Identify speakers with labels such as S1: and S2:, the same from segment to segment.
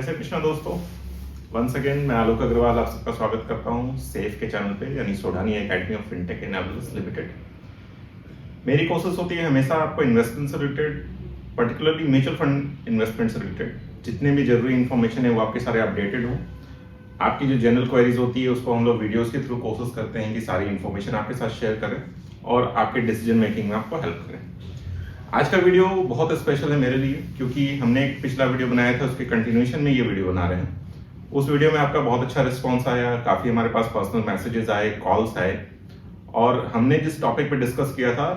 S1: श्री कृष्णा दोस्तों। Once again मैं आलोक अग्रवाल आप सबका स्वागत करता हूं सेफ के चैनल पे, यानी Sodani Academy of Fintech Enablers Limited. मेरी कोशिश होती है हमेशा आपको इन्वेस्टमेंट से related, particularly mutual fund investment से रिलेटेड जितने भी जरूरी इन्फॉर्मेशन है वो आपके सारे अपडेटेड हो। आपकी जो जनरल क्वेरीज होती है उसको हम लोग वीडियोस के थ्रू कोशिश करते हैं कि सारी इन्फॉर्मेशन आपके साथ शेयर करें और आपके डिसीजन मेकिंग में आपको हेल्प करें। आज का वीडियो बहुत स्पेशल है मेरे लिए, क्योंकि हमने एक पिछला वीडियो बनाया था, उसके कंटिन्यूएशन में ये वीडियो बना रहे हैं। उस वीडियो में आपका बहुत अच्छा रिस्पांस आया, काफ़ी हमारे पास पर्सनल मैसेजेस आए, कॉल्स आए, और हमने जिस टॉपिक पे डिस्कस किया था,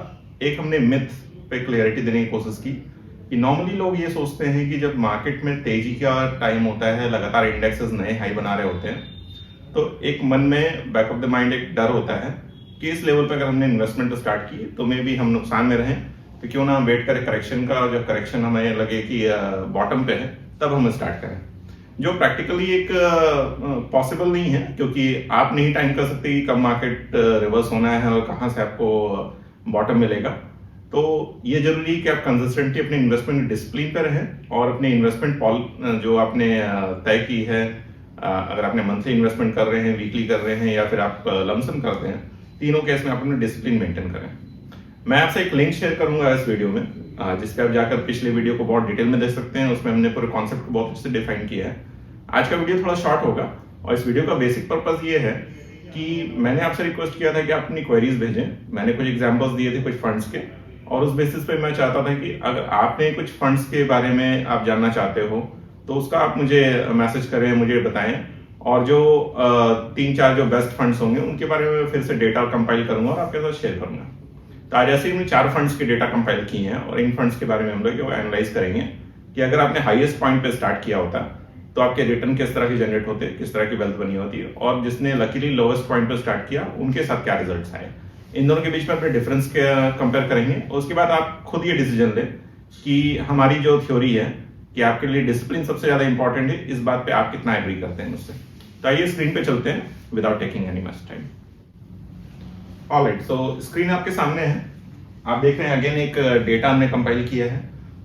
S1: एक हमने मिथ पे क्लियरिटी देने की कोशिश की कि नॉर्मली लोग ये सोचते हैं कि जब मार्केट में तेजी का टाइम होता है, लगातार इंडेक्सेस नए हाई बना रहे होते हैं, तो एक मन में बैक ऑफ द माइंड एक डर होता है कि इस लेवल पर अगर हमने इन्वेस्टमेंट स्टार्ट की तो मे भी हम नुकसान में रहें, तो क्यों ना हम वेट करें करेक्शन का, और जब करेक्शन हमें लगे कि बॉटम पे है तब हम स्टार्ट करें, जो प्रैक्टिकली एक पॉसिबल नहीं है, क्योंकि आप नहीं टाइम कर सकते कि कब मार्केट रिवर्स होना है और कहाँ से आपको बॉटम मिलेगा। तो ये जरूरी है कि आप कंसिस्टेंटली अपने इन्वेस्टमेंट डिसिप्लिन पे रहें और अपने इन्वेस्टमेंट जो आपने तय की है, अगर आपने मंथली इन्वेस्टमेंट कर रहे हैं, वीकली कर रहे हैं, या फिर आप लमसम करते हैं, तीनों केस में आप अपना डिसिप्लिन मेंटेन करें। मैं आपसे एक लिंक शेयर करूंगा इस वीडियो में, जिसपे आप जाकर पिछले वीडियो को बहुत डिटेल में देख सकते हैं। उसमें हमने पूरे कॉन्सेप्ट को बहुत अच्छे से डिफाइन किया है। आज का वीडियो थोड़ा शॉर्ट होगा, और इस वीडियो का बेसिक पर्पस ये है कि मैंने आपसे रिक्वेस्ट किया था कि आप अपनी क्वेरीज भेजें। मैंने कुछ एग्जांपल्स दिए थे कुछ फंड्स के, और उस बेसिस पे मैं चाहता था कि अगर आपने कुछ फंड्स के बारे में आप जानना चाहते हो तो उसका आप मुझे मैसेज करें, मुझे बताएं, और जो 3-4 जो बेस्ट फंड्स होंगे उनके बारे में फिर से डेटा कंपाइल करूंगा और आपके साथ शेयर करूंगा। तो आज ऐसे ही हमने 4 फंड्स के डेटा कंपाइल किए हैं, और इन फंड्स के बारे में हम लोग एनालाइज करेंगे कि अगर आपने हाईएस्ट पॉइंट पे स्टार्ट किया होता तो आपके रिटर्न किस तरह की जनरेट होते, किस तरह की वेल्थ बनी होती है, और जिसने लकीली लोवेस्ट पॉइंट पे स्टार्ट किया उनके साथ क्या रिजल्ट्स आए। इन दोनों के बीच में अपने डिफरेंस के कंपेयर करेंगे, और उसके बाद आप खुद ये डिसीजन लें कि हमारी जो थ्योरी है कि आपके लिए डिसिप्लिन सबसे ज्यादा इंपॉर्टेंट है, इस बात पे आप कितना एग्री करते हैं मुझसे। तो आइए स्क्रीन पे चलते हैं without taking any much time. Alright, सो स्क्रीन आपके सामने है, आप देख रहे हैं अगेन एक डेटा हमने कंपाइल किया है,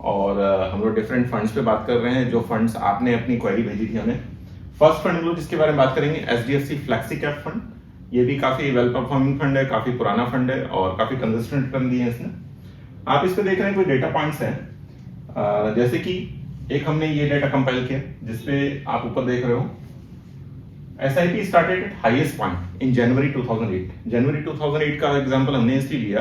S1: और हम लोग डिफरेंट फंड्स पे बात कर रहे हैं, जो फंड्स आपने अपनी क्वेरी भेजी थी हमें। फर्स्ट फंड हम लोग जिसके बारे में बात करेंगे, HDFC फ्लेक्सी कैप फंड। ये भी काफी वेल परफॉर्मिंग फंड है, काफी पुराना फंड है, और काफी कंसिस्टेंट रिटर्न दिए हैं इसने। आप इस पे देख रहे हैं कुछ डेटा पॉइंट्स हैं, जैसे कि एक हमने ये डेटा कंपाइल किया जिसपे आप ऊपर देख रहे हो, SIP started at highest point in January 2008। जनवरी 2008 का एग्जांपल हमने इसलिए लिया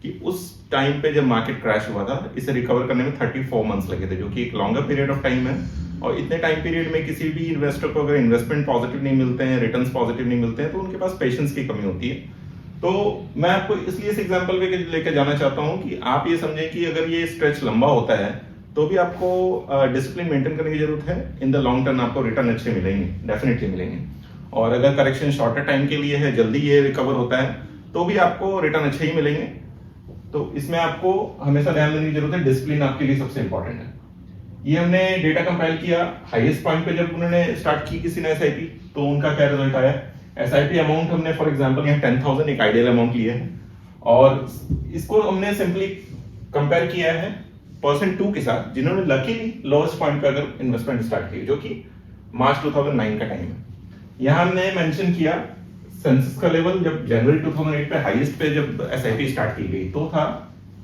S1: कि उस टाइम पे जब मार्केट क्रैश हुआ था, इसे रिकवर करने में 34 मंथ्स लगे थे, जो कि एक लॉन्गर पीरियड ऑफ टाइम है। और इतने टाइम पीरियड में किसी भी इन्वेस्टर को अगर इन्वेस्टमेंट पॉजिटिव नहीं मिलते हैं, रिटर्न्स पॉजिटिव नहीं मिलते हैं, तो उनके पास पेशेंस की कमी होती है। तो मैं आपको इसलिए इस एग्जांपल पे लेकर जाना चाहता हूं कि आप ये समझें कि अगर ये स्ट्रेच लंबा होता है तो भी आपको डिसिप्लिन मेंटेन करने की जरूरत है। इन द लॉन्ग टर्म आपको रिटर्न अच्छे मिलेंगे, डेफिनेटली मिलेंगे। और अगर करेक्शन शॉर्टर टाइम के लिए है, जल्दी ये रिकवर होता है, तो भी आपको रिटर्न अच्छे ही मिलेंगे। तो इसमें आपको हमेशा ध्यान देने की जरूरत है, डिसिप्लिन आपके लिए सबसे इंपॉर्टेंट है। ये हमने डेटा कंपाइल किया, हाईएस्ट पॉइंट पे जब उन्होंने स्टार्ट की किसी ने SIP, तो उनका क्या रिजल्ट आया। SIP अमाउंट हमने फॉर एग्जांपल यहाँ 10,000 एक आइडियल अमाउंट लिया है, और इसको हमने सिंपली कंपेयर किया है %2 के साथ, जिन्होंने लकीली लोएस्ट पॉइंट पे अगर इन्वेस्टमेंट स्टार्ट की, जो कि मार्च 2009 का टाइम है। यहाँ हमने मेंशन किया सेंसेस का लेवल, जब जनवरी 2008 पे हाईएस्ट पे जब SIP स्टार्ट की गई तो था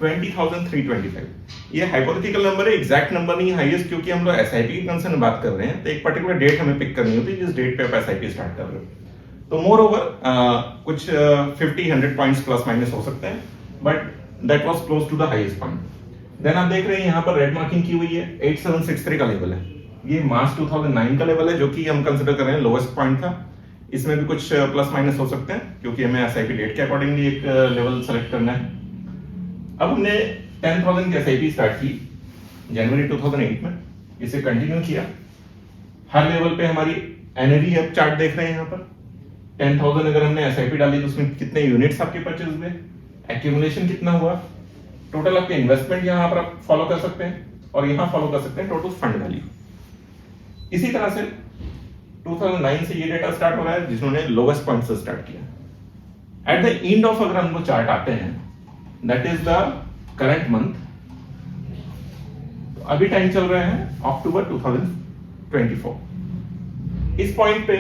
S1: 20,325। ये हाइपोथेटिकल नंबर है, एग्जैक्ट नंबर नहीं हाईएस्ट, क्योंकि हम लोग SIP की कंसर्न में बात कर रहे हैं, तो एक पर्टिकुलर डेट हमें पिक करनी होती है जिस डेट पे आप SIP स्टार्ट कर रहे हो। तो मोर ओवर कुछ 50-100 पॉइंट्स प्लस माइनस हो सकते हैं, but that was close to the highest point. Then आप देख रहे हैं यहाँ पर रेड मार्किंग की हुई है, 8763 का लेवल है। ये मार्च 2009 का लेवल है, जो कि हम कंसिडर कर रहे हैं लोएस्ट पॉइंट था। इसमें भी कुछ प्लस माइनस हो सकते हैं, क्योंकि हमें SIP डेट के अकॉर्डिंगली एक लेवल सेलेक्ट करना है। अब हमने 10,000 की SIP स्टार्ट की जनवरी 2008 में, इसे कंटिन्यू किया। हर लेवल पे हमारी NAV अब चार्ट देख रहे हैं यहाँ पर। 10,000 अगर हमने SIP डाली तो उसमें कितने यूनिट्स आपके परचेज हुए, एक्यूमुलेशन कितना हुआ, टोटल आपके इन्वेस्टमेंट यहाँ पर आप फॉलो कर सकते हैं, और यहाँ फॉलो कर सकते हैं टोटल फंड वैल्यू। इसी तरह से 2009 से ये डेटा स्टार्ट हो रहा है, जिन्होंने लोवेस्ट पॉइंट से स्टार्ट किया। एट द एंड ऑफ अगर हम लोग चार्ट आते हैं, that is the current month, अभी टाइम चल रहा है अक्टूबर 24। इस पॉइंट पे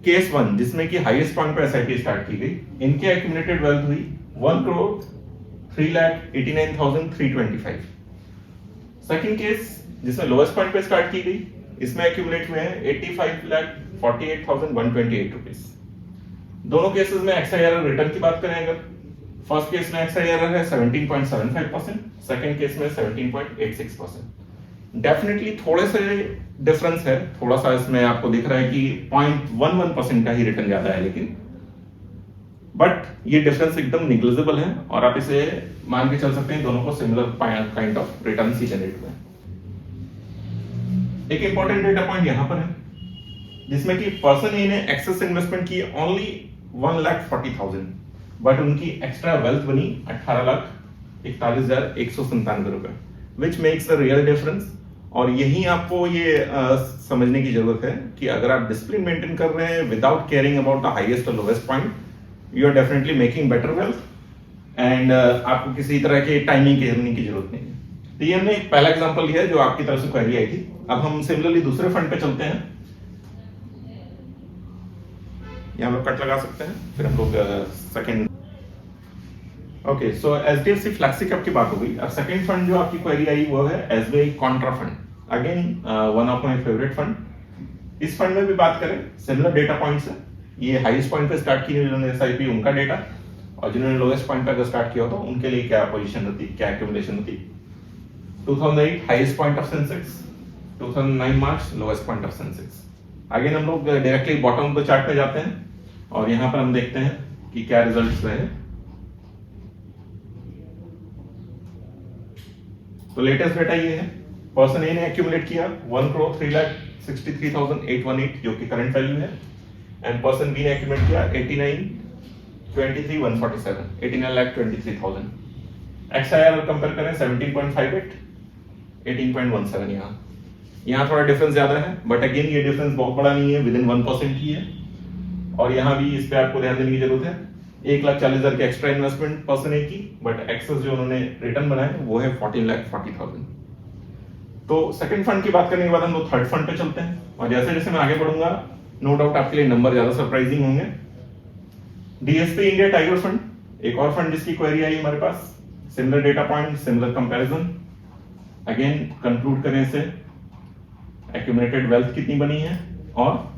S1: केस 1 जिसमें कि हाईएस्ट पॉइंट पे एसआईपी स्टार्ट की गई, इनकी एक्यूमुलेटेड वेल्थ हुई 1,03,89,325। सेकंड केस जिसमें लोएस्ट पॉइंट पे स्टार्ट की गई, इसमें एक्यूमुलेट हुए हैं 85,48,128 रुपीज। दोनों केसेस में एक्सआईआरआर रिटर्न की बात करें अगर, फर्स्ट केस में एक्सआईआरआर है 17.75%, सेकंड केस में 17.86%। डेफिनेटली थोड़े से डिफरेंस है, थोड़ा सा इसमें आपको दिख रहा है कि 0.11% का ही रिटर्न ज्यादा है, लेकिन बट ये डिफरेंस एकदम निग्लिजिबल है और आप इसे मान के चल सकते हैं दोनों को similar kind of return he generate हुए। एक इंपॉर्टेंट डेटा पॉइंट यहां पर है जिसमें कि पर्सन ए ने एक्सेस इन्वेस्टमेंट की ओनली 1,40,000, बट उनकी एक्स्ट्रा वेल्थ बनी 18,41,197 रुपए, which makes a real difference. और यही आपको ये समझने की जरूरत है कि अगर आप डिसिप्लिन मेंटेन कर रहे हैं without caring about the highest और lowest point, you are definitely making better wealth and आपको किसी तरह के टाइमिंग करने की जरूरत नहीं है। तो ये हमने एक पहला एग्जांपल लिया जो आपकी तरफ से क्वेरी आई थी। अब हम सिमिलरली दूसरे फंड पे चलते हैं, यहाँ लोग कट लगा सकते हैं, फिर हम लोग सेकंड। ओके, सो एचडीएफसी फ्लैक्सीकैप की बात हो गई। अब सेकंड फंड जो आपकी क्वेरी आई वो है SBI Contra fund, again one of my favourite fund. इस फंड में भी बात करें सिमिलर डेटा पॉइंट्स है। ये हाईएस्ट पॉइंट पे स्टार्ट की जिन्होंने एसआईपी उनका डेटा, और जिन्होंने लोएस्ट पॉइंट पे अगर स्टार्ट किया होता उनके लिए क्या पोजीशन होती, क्या एक्यूमुलेशन होती। 2008 highest point of Sensex, 2009 March lowest point of Sensex. Again हम लोग directly bottom of the chart पे जाते हैं और यहां पर हम देखते हैं कि क्या रिजल्ट्स रहे। तो लेटेस्ट डेटा ये है, पर्सन ए ने एक्यूमुलेट किया 1,03,63,818 जो कि करंट वैल्यू है, एंड पर्सन बी ने एक्यूमुलेट किया 89,23,147, 89,23,000। एक्सआईआरआर कंपेयर करें 17.58, 18.17। यहाँ थोड़ा डिफरेंस ज्यादा है, बट अगेन ये डिफरेंस बहुत बड़ा नहीं है, विद इन 1% ही है। और यहाँ भी इस पे आपको ध्यान देने की जरूरत है, 1,40,000 की एक्स्ट्रा इन्वेस्टमेंट पर्सन ए की, बट एक्सेस जो उन्होंने रिटर्न बनाए वो है 14,40,000। तो सेकंड फंड की बात करने के बाद हम लोग थर्ड फंड पे चलते हैं, और जैसे जैसे मैं आगे बढ़ूंगा नो डाउट आपके लिए नंबर ज्यादा सरप्राइजिंग होंगे। डीएसपी इंडिया टाइगर फंड, एक और फंड जिसकी क्वेरी आई हमारे पास, similar data point, similar comparison. Again conclude करें इसे, एक्यूमुलेटेड वेल्थ कितनी बनी है और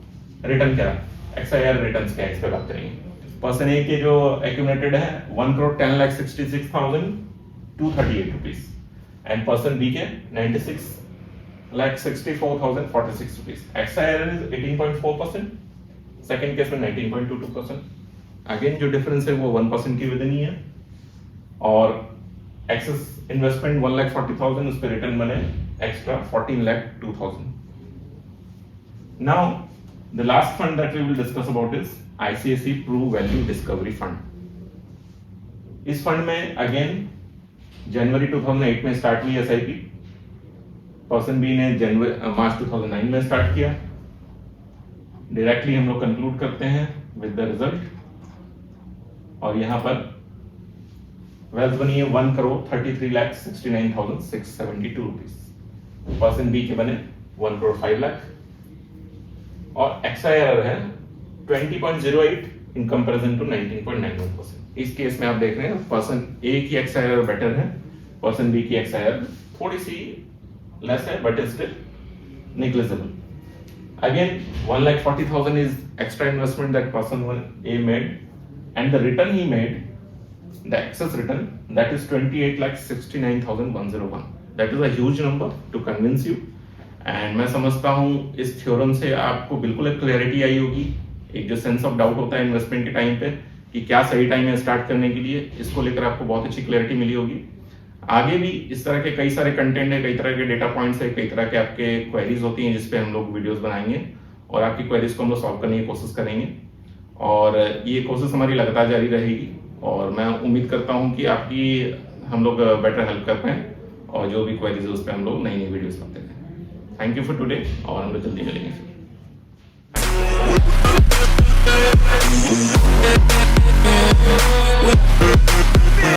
S1: रिटर्न क्या, एक्सआईआर रिटर्न्स क्या है, इस पे बात करेंगे। पर्सन ए के जो एक्यूमुलेटेड है 1,10,66,238 रुपीज, एंड पर्सन बी के 96,64,046 रुपीज। एक्सआईआर इज 18.4%, सेकंड केस में 19.22%। अगेन जो डिफरेंस है वो 1% की विद इन ही है, और एक्सेस इन्वेस्टमेंट 1,40,000, उस पर रिटर्न बने extra 14,02,000। Now, the last fund that we will discuss about is ICICI Pru Value Discovery Fund. इस फंड में अगेन जनवरी 2008 में स्टार्ट हुई एसआईपी, पर्सन बी ने मार्च 2009 में स्टार्ट किया। डायरेक्टली हम लोग कंक्लूड करते हैं विद द रिजल्ट, और यहां पर वेल्थ बनी है 1,33,69,672 रुपीज। पर्सन बी के बने 1,05,00,000, और एक्सआईआरआर है 20.08 इन कंपैरिजन टू 19.91%। इस केस में आप देख रहे हैं पर्सन ए की एक्सआईआरआर बेटर है, पर्सन बी की एक्सआईआरआर थोड़ी सी लेस है, but still negligible. Again 1,40,000 is extra investment that person A made, and the return he made, the excess return, that is 28,69,101। That is a huge number to convince you, and मैं समझता हूं इस theorem से आपको बिल्कुल एक clarity आई होगी। एक जो सेंस ऑफ डाउट होता है इन्वेस्टमेंट के टाइम पे कि क्या सही टाइम है स्टार्ट करने के लिए, इसको लेकर आपको बहुत अच्छी क्लैरिटी मिली होगी। आगे भी इस तरह के कई सारे कंटेंट है, कई तरह के डेटा पॉइंट्स है, कई तरह के आपके क्वेरीज होती हैं जिसपे हम लोग वीडियोस बनाएंगे, और आपकी क्वेरीज को हम लोग सॉल्व करने की कोशिश करेंगे, और ये कोशिश हमारी लगातार जारी रहेगी। और मैं उम्मीद करता हूँ कि आपकी हम लोग बेटर हेल्प कर पाएं, और जो भी क्वेरीज है उस पर हम लोग नई नई वीडियोस बनाते हैं। थैंक यू फॉर टुडे, और हम लोग जल्दी मिलेंगे।